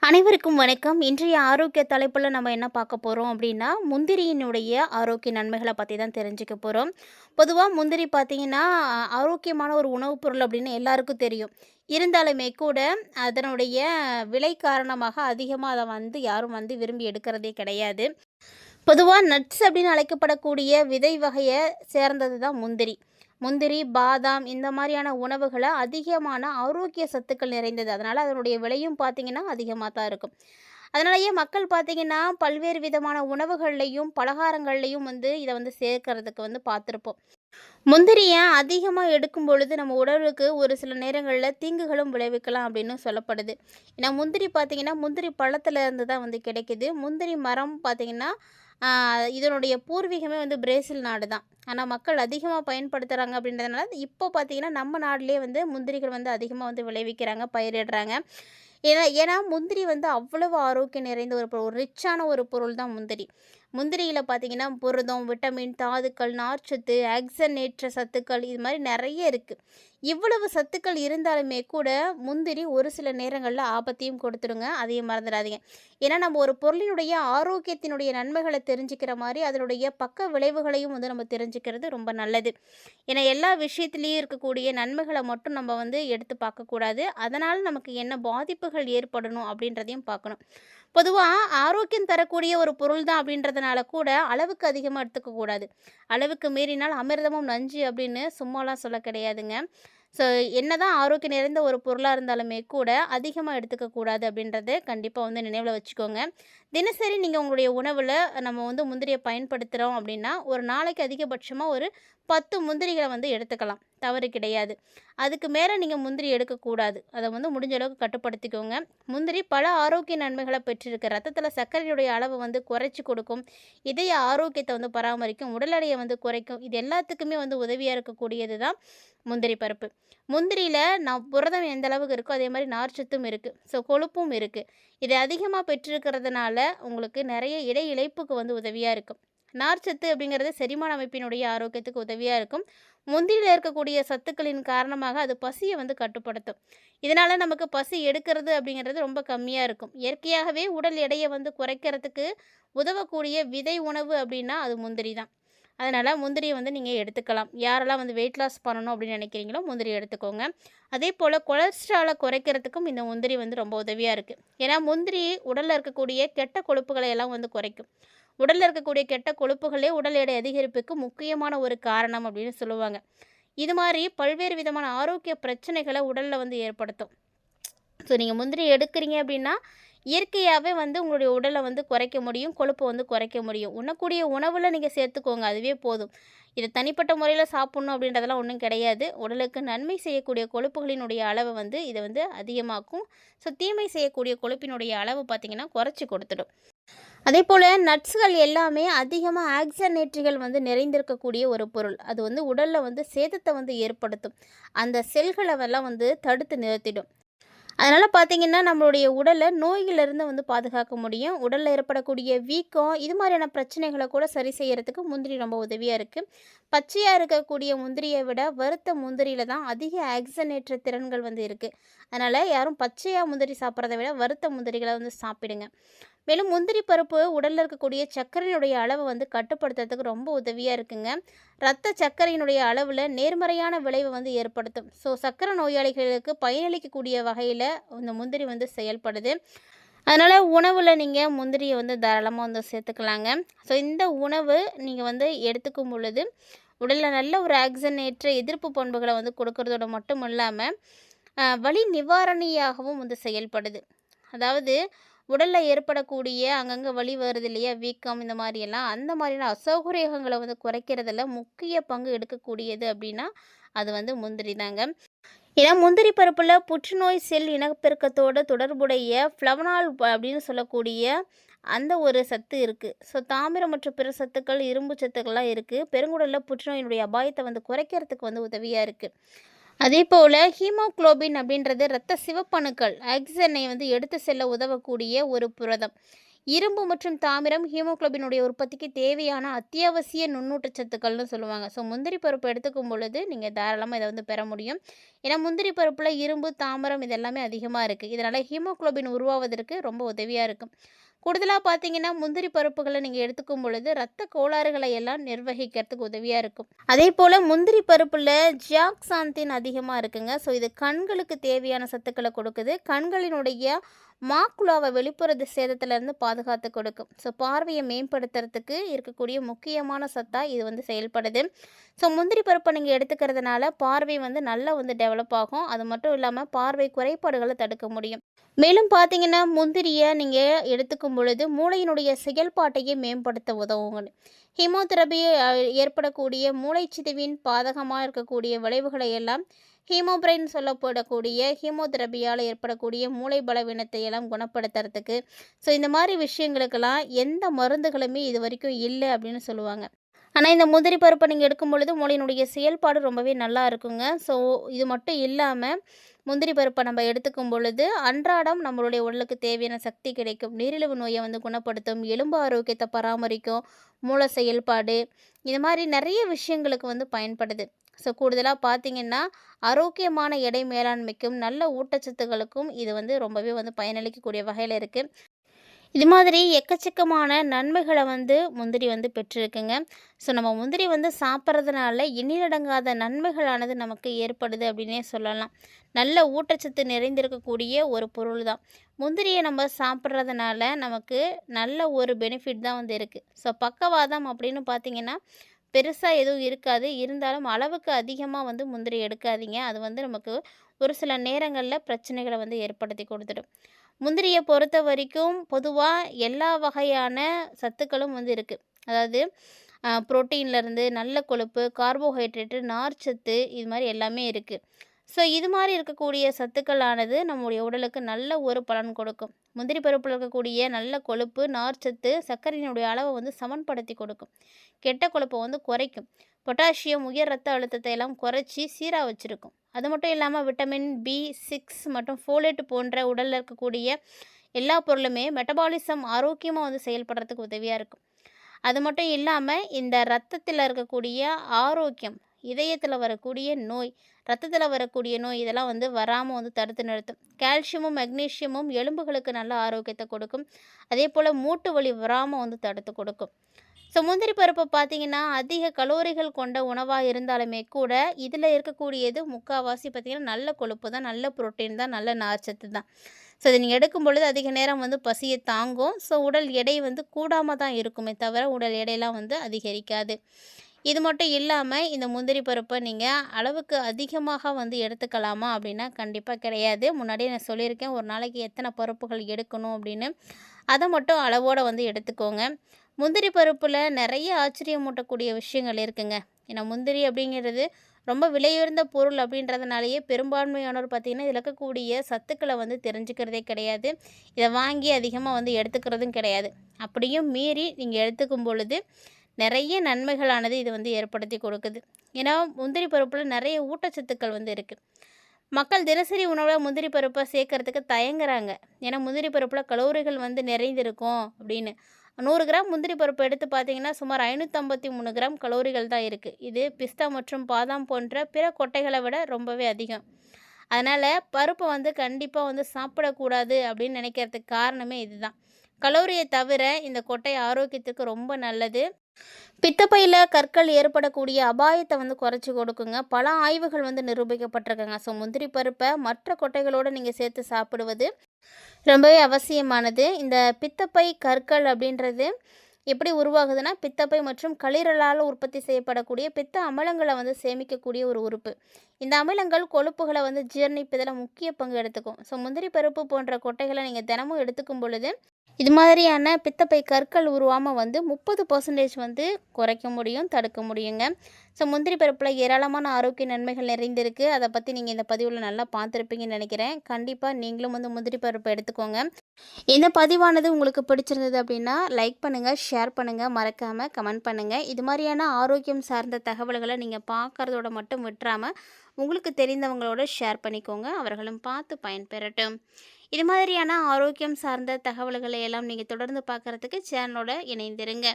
அனைவருக்கும் வணக்கம். இன்றைய ஆரோக்கிய தலைப்புல நம்ம என்ன பார்க்க போறோம் அப்படின்னா, முந்திரியினுடைய ஆரோக்கிய நன்மைகள பத்தி தான் தெரிஞ்சுக்க போறோம். பொதுவா முந்திரி பார்த்தீங்கன்னா, ஆரோக்கியமான ஒரு உணவுப் பொருள் அப்படின்னு எல்லாருக்கும் தெரியும். இருந்தாலுமே கூட அதனுடைய விலை காரணமாக அதிகமா அத யாரும் விரும்பி எடுக்கிறதே கிடையாது. பொதுவா நட்ஸ் அப்படின்னு அழைக்கப்படக்கூடிய விதை வகைய சேர்ந்தது தான் முந்திரி. முந்திரி, பாதாம் இந்த மாரியான உணவுகள அதிகமான ஆரோக்கிய சத்துக்கள் நிறைந்தது. அதனால அதனுடைய விலையும் பார்த்தீங்கன்னா, அதிகமா தான் இருக்கும். அதனாலேயே மக்கள் பார்த்தீங்கன்னா, பல்வேறு விதமான உணவுகள்லயும், பலகாரங்கள்லயும் இத சேர்க்கறதுக்கு பார்த்துருப்போம். முந்திரிய அதிகமா எடுக்கும் பொழுது நம்ம உடலுக்கு ஒரு சில நேரங்கள்ல தீங்குகளும் விளைவிக்கலாம் அப்படின்னு சொல்லப்படுது. ஏன்னா முந்திரி பார்த்தீங்கன்னா, முந்திரி பழத்துல இருந்து தான் கிடைக்குது. முந்திரி மரம் பார்த்தீங்கன்னா, ஆ இதனுடைய பூர்வீகமே பிரேசில் நாடு தான். ஆனா மக்கள் அதிகமா பயன்படுத்துறாங்க அப்படின்றதுனால, இப்போ பார்த்தீங்கன்னா நம்ம நாட்டிலேயே முந்திரிகள் அதிகமா விளைவிக்கிறாங்க, பயிரிடுறாங்க. ஏன்னா முந்திரி அவ்வளவு ஆரோக்கியம் நிறைந்த ஒரு பொருள். ஒரு ரிச்சான ஒரு பொருள் தான் முந்திரி. முந்திரியில பார்த்தீங்கன்னா, புரதம், விட்டமின், தாதுக்கள், நார்ச்சத்து, ஆக்சனேற்ற சத்துக்கள் இது மாரி நெறைய இருக்கு. இவ்வளவு சத்துக்கள் இருந்தாலுமே கூட முந்திரி ஒரு சில நேரங்கள்ல ஆபத்தையும் கொடுத்துடுங்க. அதையும் மறந்துடாதீங்க. ஏன்னா நம்ம ஒரு பொருளினுடைய ஆரோக்கியத்தினுடைய நன்மைகள தெரிஞ்சுக்கிற மாரி, அதனுடைய பக்க விளைவுகளையும் நம்ம தெரிஞ்சுக்கிறது ரொம்ப நல்லது. ஏன்னா எல்லா விஷயத்திலயும் இருக்கக்கூடிய நன்மைகள மட்டும் நம்ம எடுத்து பார்க்கக்கூடாது. அதனால நமக்கு என்ன பாதிப்புகள் ஏற்படணும் அப்படின்றதையும் பார்க்கணும். பொதுவா ஆரோக்கியம் தரக்கூடிய ஒரு பொருள் தான் அப்படின்றதுனால கூட அளவுக்கு அதிகமா எடுத்துக்கக்கூடாது. அளவுக்கு மீறினால் அமிர்தமும் நஞ்சு அப்படின்னு சும்மாலாம் சொல்ல கிடையாதுங்க. ஸோ என்னதான் ஆரோக்கியம் நிறைந்த ஒரு பொருளா இருந்தாலுமே கூட அதிகமா எடுத்துக்கக்கூடாது அப்படின்றத கண்டிப்பா நினைவுல வச்சுக்கோங்க. தினசரி நீங்க உங்களுடைய உணவுல நம்ம முந்திரிய பயன்படுத்துறோம் அப்படின்னா, ஒரு நாளைக்கு அதிகபட்சமா ஒரு 10 முந்திரிகள எடுத்துக்கலாம். தவறு கிடையாது. அதுக்கு மேல நீங்க முந்திரி எடுக்கக்கூடாது. அத முடிஞ்ச அளவுக்கு கட்டுப்படுத்திக்கோங்க. முந்திரி பல ஆரோக்கிய நன்மைகள பெற்றிருக்கு. ரத்தத்தில சர்க்கரையுடைய அளவ குறைச்சு கொடுக்கும். இதய ஆரோக்கியத்த பராமரிக்கும். உடல் எடையை குறைக்கும். இது எல்லாத்துக்குமே உதவியா இருக்கக்கூடியது தான் முந்திரி பருப்பு. முந்திரியில புரதம் எந்த அளவுக்கு இருக்கோ, அதே மாரி நார்ச்சத்தும் இருக்கு. ஸோ கொழுப்பும் இருக்கு. இதை அதிகமா பெற்றிருக்கிறதுனால உங்களுக்கு நெறைய இடை இளைப்புக்கு உதவியா இருக்கும். நார்ச்சத்து அப்படிங்கிறது செரிமான அமைப்பினுடைய ஆரோக்கியத்துக்கு உதவியா இருக்கும். முந்திரியில இருக்கக்கூடிய சத்துக்களின் காரணமாக அது பசிய கட்டுப்படுத்தும். இதனால நமக்கு பசி எடுக்கிறது அப்படிங்கிறது ரொம்ப கம்மியா இருக்கும். இயற்கையாகவே உடல் எடையை குறைக்கிறதுக்கு உதவக்கூடிய விதை உணவு அப்படின்னா அது முந்திரி தான். அதனால முந்திரிய நீங்க எடுத்துக்கலாம். யாரெல்லாம் வெயிட் லாஸ் பண்ணணும் அப்படின்னு நினைக்கிறீங்களோ முந்திரி எடுத்துக்கோங்க. அதேபோல கொலஸ்ட்ரால குறைக்கிறதுக்கும் இந்த முந்திரி ரொம்ப உதவியா இருக்கு. ஏன்னா முந்திரி உடல்ல இருக்கக்கூடிய கெட்ட கொழுப்புகளை எல்லாம் குறைக்கும். உடல்ல இருக்கக்கூடிய கெட்ட கொழுப்புகளே உடல் எடை அதிகரிப்புக்கு முக்கியமான ஒரு காரணம் அப்படின்னு சொல்லுவாங்க. இது மாரி பல்வேறு விதமான ஆரோக்கிய பிரச்சனைகள உடல்ல ஏற்படுத்தும். ஸோ நீங்கள் முந்திரி எடுக்கிறீங்க அப்படின்னா இயற்கையாகவே உங்களுடைய உடலை குறைக்க முடியும், கொழுப்பை குறைக்க முடியும். உண்ணக்கூடிய உணவில் நீங்கள் சேர்த்துக்கோங்க, அதுவே போதும். இதை தனிப்பட்ட முறையில் சாப்பிட்ணும் அப்படின்றதெல்லாம் ஒன்றும் கிடையாது. உடலுக்கு நன்மை செய்யக்கூடிய கொழுப்புகளினுடைய அளவை இதை அதிகமாக்கும். ஸோ தீமை செய்யக்கூடிய கொழுப்பினுடைய அளவு பார்த்திங்கன்னா குறைச்சி கொடுத்துடும். அதே போல் நட்ஸுகள் எல்லாமே அதிகமாக ஆக்சனேற்றிகள் நிறைந்திருக்கக்கூடிய ஒரு பொருள். அது உடலில் சேதத்தை ஏற்படுத்தும். அந்த செல்களை எல்லாம் தடுத்து நிறுத்திடும். அதனால் பார்த்திங்கன்னா நம்மளுடைய உடலை நோய்களிலிருந்து பாதுகாக்க முடியும். உடலில் ஏற்படக்கூடிய வீக்கம் இது மாதிரியான பிரச்சனைகளை கூட சரி செய்கிறதுக்கு முந்திரி ரொம்ப உதவியாக இருக்குது. பச்சையாக இருக்கக்கூடிய முந்திரியை விட வறுத்த முந்திரியில் தான் அதிக ஆக்சனேற்ற திறன்கள் இருக்குது. அதனால் யாரும் பச்சையாக முந்திரி சாப்பிட்றத விட வறுத்த முந்திரிகளை சாப்பிடுங்க. மேலும் முந்திரி பருப்பு உடலில் இருக்கக்கூடிய சர்க்கரையினுடைய அளவை கட்டுப்படுத்துறதுக்கு ரொம்ப உதவியாக இருக்குங்க. இரத்த சர்க்கரையினுடைய அளவில் நேர்மறையான விளைவை ஏற்படுத்தும். ஸோ சர்க்கரை நோயாளிகளுக்கு பயனளிக்கக்கூடிய வகையில் இந்த முந்திரி செயல்படுது. அதனால் உணவில் நீங்கள் முந்திரியை தாராளமாக சேர்த்துக்கலாங்க. ஸோ இந்த உணவு நீங்கள் எடுத்துக்கும் பொழுது உடலில் நல்ல ஒரு ஆக்சனேற்ற எதிர்ப்பு பண்புகளை கொடுக்கறதோட மட்டும் இல்லாமல் வலி நிவாரணியாகவும் செயல்படுது. அதாவது உடலில் ஏற்படக்கூடிய அங்கங்கே வலி வருது இல்லையா, வீக்கம் இந்த மாதிரியெல்லாம், அந்த மாதிரியான அசௌகரியங்களை குறைக்கிறதுல முக்கிய பங்கு எடுக்கக்கூடியது அப்படின்னா அது முந்திரி தாங்க. ஏன்னா முந்திரி பருப்பில் புற்றுநோய் செல் இனப்பெருக்கத்தோடு தொடர்புடைய ஃப்ளவனால் அப்படின்னு சொல்லக்கூடிய அந்த ஒரு சத்து இருக்குது. ஸோ தாமிரம் மற்றும் பிற சத்துக்கள், இரும்பு சத்துக்கள்லாம் இருக்குது. பெருங்குடலில் புற்றுநோயினுடைய அபாயத்தை குறைக்கிறதுக்கு உதவியாக இருக்குது. அதே போல் ஹீமோகுளோபின் அப்படின்றது இரத்த சிவப்பணுக்கள் ஆக்சிஜனை எடுத்து செல்ல உதவக்கூடிய ஒரு புரதம். இரும்பு மற்றும் தாமிரம் ஹீமோகுளோபினுடைய உற்பத்திக்கு தேவையான அத்தியாவசிய நுண்ணூட்டச்சத்துக்கள்னு சொல்லுவாங்க. ஸோ முந்திரி பருப்பு எடுத்துக்கும் பொழுது நீங்கள் தாராளமாக இதை வந்து பெற முடியும். ஏன்னா முந்திரி பருப்பில் இரும்பு, தாமிரம் இது எல்லாமே அதிகமாக இருக்குது. இதனால் ஹீமோகுளோபின் உருவாவதற்கு ரொம்ப உதவியாக இருக்கும். கூடுதலாக பார்த்தீங்கன்னா முந்திரி பருப்புகளை நீங்கள் எடுத்துக்கும் பொழுது இரத்த கோளாறுகளை எல்லாம் நிர்வகிக்கிறதுக்கு உதவியாக இருக்கும். அதே போல் முந்திரி பருப்பில் ஜியாக்சாந்தின் அதிகமாக இருக்குங்க. ஸோ இது கண்களுக்கு தேவையான சத்துக்களை கொடுக்குது. கண்களினுடைய மாக்குலாவை வெளிப்புற சேதத்திலேருந்து பாதுகாத்து கொடுக்கும். ஸோ பார்வையை மேம்படுத்துறதுக்கு இருக்கக்கூடிய முக்கியமான சத்தாக இது வந்து செயல்படுது. ஸோ முந்திரி பருப்பை நீங்கள் எடுத்துக்கிறதுனால பார்வை வந்து நல்லா வந்து டெவலப் ஆகும். அது மட்டும் இல்லாமல் பார்வை குறைபாடுகளை தடுக்க முடியும். மேலும் பார்த்தீங்கன்னா முந்திரியை நீங்கள் எடுத்துக்கும் பொழுது மூளையினுடைய செயல்பாட்டையே மேம்படுத்த உதவுங்க. ஹீமோதெரபி ஏற்படக்கூடிய மூளைச்சிதைவின் பாதகமாக இருக்கக்கூடிய விளைவுகளை எல்லாம் ஹீமோபிரைன் சொல்லப்படக்கூடிய ஹீமோதெரபியால் ஏற்படக்கூடிய மூளை பலவீனத்தை எல்லாம் குணப்படுத்துறதுக்கு இந்த மாதிரி விஷயங்களுக்கெல்லாம் எந்த மருந்துகளுமே இது வரைக்கும் இல்லை அப்படின்னு சொல்லுவாங்க. ஆனால் இந்த முந்திரி பருப்பை நீங்கள் எடுக்கும் பொழுது மூளையினுடைய செயல்பாடு ரொம்பவே நல்லா இருக்குங்க. ஸோ இது மட்டும் இல்லாமல் முந்திரி பருப்பை நம்ம எடுத்துக்கும் பொழுது அன்றாடம் நம்மளுடைய உடலுக்கு தேவையான சக்தி கிடைக்கும். நீரிழிவு நோயை வந்து குணப்படுத்தும், எலும்பு ஆரோக்கியத்தை பராமரிக்கும், மூளை செயல்பாடு இது மாதிரி நிறைய விஷயங்களுக்கு வந்து பயன்படுது. ஸோ கூடுதலாக பார்த்திங்கன்னா ஆரோக்கியமான எடை மேலாண்மைக்கும் நல்ல ஊட்டச்சத்துக்களுக்கும் இது வந்து ரொம்பவே வந்து பயனளிக்கக்கூடிய வகையில் இருக்குது. இது மாதிரி எக்கச்சக்கமான நன்மைகளை வந்து முந்திரி வந்து பெற்றிருக்குங்க. ஸோ நம்ம முந்திரி வந்து சாப்பிட்றதுனால எண்ணிலடங்காத நன்மைகளானது நமக்கு ஏற்படுது அப்படின்னே சொல்லலாம். நல்ல ஊட்டச்சத்து நிறைந்திருக்கக்கூடிய ஒரு பொருள் தான். முந்திரியை நம்ம சாப்பிட்றதுனால நமக்கு நல்ல ஒரு பெனிஃபிட் தான் வந்து இருக்குது. ஸோ பக்கவாதம் அப்படின்னு பார்த்திங்கன்னா பெருசாக எதுவும் இருக்காது. இருந்தாலும் அளவுக்கு அதிகமாக வந்து முந்திரி எடுக்காதீங்க. அது வந்து நமக்கு ஒரு சில நேரங்களில் பிரச்சனைகளை வந்து ஏற்படுத்தி கொடுத்துடும். முந்திரியை பொறுத்த வரைக்கும் பொதுவாக எல்லா வகையான சத்துக்களும் வந்து இருக்குது. அதாவது புரோட்டீன்லேருந்து நல்ல கொழுப்பு, கார்போஹைட்ரேட்டு, நார்ச்சத்து இது மாதிரி எல்லாமே இருக்குது. ஸோ இது மாதிரி இருக்கக்கூடிய சத்துக்களானது நம்முடைய உடலுக்கு நல்ல ஒரு பலன் கொடுக்கும். முந்திரி பருப்பில் இருக்கக்கூடிய நல்ல கொழுப்பு, நார்ச்சத்து சர்க்கரையினுடைய அளவை வந்து சமன்படுத்தி கொடுக்கும். கெட்ட கொழுப்பை வந்து குறைக்கும். பொட்டாசியம் உயர் ரத்த அழுத்தத்தை எல்லாம் குறைச்சி சீராக வச்சுருக்கும். அது மட்டும் இல்லாமல் விட்டமின் B6 மற்றும் ஃபோலேட் போன்ற உடலில் இருக்கக்கூடிய எல்லா பொருளுமே மெட்டபாலிசம் ஆரோக்கியமாக வந்து செயல்படுறதுக்கு உதவியாக இருக்கும். அது மட்டும் இல்லாமல் இந்த ரத்தத்தில் இருக்கக்கூடிய ஆரோக்கியம், இதயத்தில் வரக்கூடிய நோய், ரத்தத்தில் வரக்கூடிய நோய் இதெல்லாம் வந்து வராமல் வந்து தடுத்து நிறுத்தும். கால்சியமும் மெக்னீஷியமும் எலும்புகளுக்கு நல்ல ஆரோக்கியத்தை கொடுக்கும். அதே போல் மூட்டு வலி வராமல் வந்து தடுத்து கொடுக்கும். ஸோ முந்திரி பருப்பை பார்த்திங்கன்னா அதிக கலோரிகள் கொண்ட உணவாக இருந்தாலுமே கூட இதில் இருக்கக்கூடியது முக்கால்வாசி பார்த்திங்கன்னா நல்ல கொழுப்பு தான், நல்ல புரோட்டீன் தான், நல்ல நார்ச்சத்து தான். ஸோ இதை நீங்கள் எடுக்கும் பொழுது அதிக நேரம் வந்து பசியை தாங்கும். ஸோ உடல் எடை வந்து கூடாமல் தான் இருக்குமே தவிர உடல் எடையெல்லாம் வந்து அதிகரிக்காது. இது மட்டும் இல்லாமல் இந்த முந்திரி பருப்பை நீங்கள் அளவுக்கு அதிகமாக வந்து எடுத்துக்கலாமா அப்படின்னா கண்டிப்பாக கிடையாது. முன்னாடியே நான் சொல்லியிருக்கேன் ஒரு நாளைக்கு எத்தனை பருப்புகள் எடுக்கணும் அப்படின்னு. அதை மட்டும் அளவோடு வந்து எடுத்துக்கோங்க. முந்திரி பருப்பில் நிறைய ஆச்சரியமூட்டக்கூடிய விஷயங்கள் இருக்குங்க. ஏன்னா முந்திரி அப்படிங்கிறது ரொம்ப விலையுயர்ந்த பொருள் அப்படின்றதுனாலேயே பெரும்பான்மையானோர் பார்த்திங்கன்னா இதில் இருக்கக்கூடிய சத்துக்களை வந்து தெரிஞ்சுக்கிறதே கிடையாது. இதை வாங்கி அதிகமாக வந்து எடுத்துக்கிறதும் கிடையாது. அப்படியும் மீறி நீங்கள் எடுத்துக்கும் பொழுது நிறைய நன்மைகளானது இது வந்து ஏற்படுத்தி கொடுக்குது. ஏன்னா முந்திரி பருப்பில் நிறைய ஊட்டச்சத்துக்கள் வந்து இருக்குது. மக்கள் தினசரி உணவில் முந்திரி பருப்பை சேர்க்கறதுக்கு தயங்குறாங்க. ஏன்னா முந்திரி பருப்பில் கலோரிகள் வந்து நிறைந்திருக்கும் அப்படின்னு. 100 கிராம் முந்திரி பருப்பு எடுத்து பார்த்திங்கன்னா சுமார் 553 கிராம் கலோரிகள் தான் இருக்குது. இது பிஸ்தா மற்றும் பாதாம் போன்ற பிற கொட்டைகளை விட ரொம்பவே அதிகம். அதனால் பருப்பை வந்து கண்டிப்பாக வந்து சாப்பிடக்கூடாது அப்படின்னு நினைக்கிறதுக்கு காரணமே இதுதான். கலோரியை தவிர இந்த கொட்டை ஆரோக்கியத்துக்கு ரொம்ப நல்லது. பித்தப்பையில் கற்கள் ஏற்படக்கூடிய அபாயத்தை வந்து குறைச்சி கொடுக்குங்க. பல ஆய்வுகள் வந்து நிரூபிக்கப்பட்டிருக்குங்க. ஸோ முந்திரி பருப்பை மற்ற கொட்டைகளோடு நீங்கள் சேர்த்து சாப்பிடுவது ரொம்பவே அவசியமானது. இந்த பித்தப்பை கற்கள் அப்படின்றது எப்படி உருவாகுதுன்னா பித்தப்பை மற்றும் கல்லீரலால் உற்பத்தி செய்யப்படக்கூடிய பித்த அமிலங்களை வந்து சேமிக்கக்கூடிய ஒரு உறுப்பு. இந்த அமிலங்கள் கொழுப்புகளை வந்து ஜீரணிப்பதில் முக்கிய பங்கு எடுத்துக்கும். ஸோ முந்திரி பருப்பு போன்ற கொட்டைகளை நீங்கள் தினமும் எடுத்துக்கும் பொழுது இது மாதிரியான பித்தப்பை கற்கள் உருவாமல் வந்து 30% வந்து குறைக்க முடியும், தடுக்க முடியுங்க. ஸோ முந்திரி பருப்பில் ஏராளமான ஆரோக்கிய நன்மைகள் நிறைந்திருக்கு. அதை பற்றி நீங்கள் இந்த பதிவில் நல்லா பார்த்துருப்பீங்கன்னு நினைக்கிறேன். கண்டிப்பாக நீங்களும் வந்து முந்திரி பருப்பை எடுத்துக்கோங்க. இந்த பதிவானது உங்களுக்கு பிடிச்சிருந்தது அப்படின்னா லைக் பண்ணுங்கள், ஷேர் பண்ணுங்கள், மறக்காமல் கமெண்ட் பண்ணுங்கள். இது மாதிரியான ஆரோக்கியம் சார்ந்த தகவல்களை நீங்கள் பார்க்குறதோட மட்டும் விட்டுறாமல் உங்களுக்கு தெரிந்தவங்களோட ஷேர் பண்ணிக்கோங்க. அவர்களும் பார்த்து பயன்பெறட்டும். இது மாதிரியான ஆரோக்கியம் சார்ந்த தகவல்களை எல்லாம் நீங்கள் தொடர்ந்து பார்க்குறதுக்கு சேனலோட இணைந்திருங்க.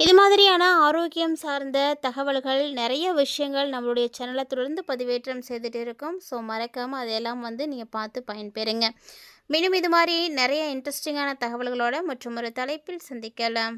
இது மாதிரியான ஆரோக்கியம் சார்ந்த தகவல்கள் நிறைய விஷயங்கள் நம்மளுடைய சேனலை தொடர்ந்து பதிவேற்றம் செய்துட்டு இருக்கோம். ஸோ மறக்காமல் அதையெல்லாம் நீங்கள் பார்த்து பயன்பெறுங்க. மீண்டும் இது மாதிரி நிறைய இன்ட்ரெஸ்டிங்கான தகவல்களோட மற்றும் ஒரு தலைப்பில் சந்திக்கலாம்.